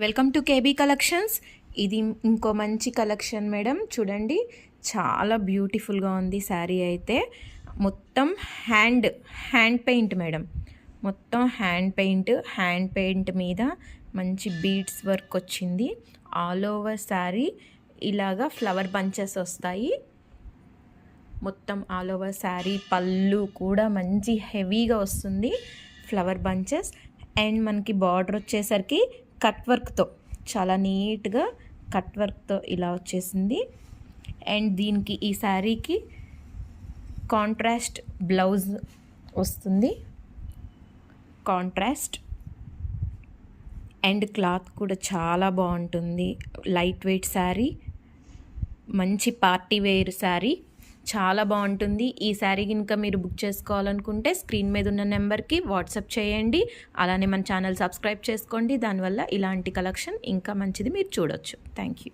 Welcome to KB collections. ఇది ఇంకో మంచి కలెక్షన్ మేడం. చూడండి, చాలా బ్యూటిఫుల్గా ఉంది శారీ అయితే. మొత్తం హ్యాండ్ పెయింట్ మేడం. మొత్తం హ్యాండ్ పెయింట్ మీద మంచి బీడ్స్ వర్క్ వచ్చింది. ఆల్ ఓవర్ శారీ ఇలాగా ఫ్లవర్ బంచెస్ వస్తాయి. మొత్తం ఆల్ ఓవర్ శారీ పళ్ళు కూడా మంచి హెవీగా వస్తుంది, ఫ్లవర్ బంచెస్. అండ్ మనకి బార్డర్ వచ్చేసరికి కట్ వర్క్తో, చాలా నీట్గా కట్ వర్క్తో ఇలా వచ్చేసింది. అండ్ దీనికి ఈ శారీకి కాంట్రాస్ట్ బ్లౌజ్ వస్తుంది, కాంట్రాస్ట్. అండ్ క్లాత్ కూడా చాలా బాగుంటుంది. లైట్ వెయిట్ శారీ, మంచి పార్టీ వేర్ శారీ, చాలా బాగుంటుంది. ఈ శారీ కనుక మీరు బుక్ చేసుకోవాలనుకుంటే స్క్రీన్ మీద ఉన్న నెంబర్కి వాట్సాప్ చేయండి. అలానే మన ఛానల్ సబ్స్క్రైబ్ చేసుకోండి. దానివల్ల ఇలాంటి కలెక్షన్ ఇంకా మంచిది మీరు చూడొచ్చు. Thank you.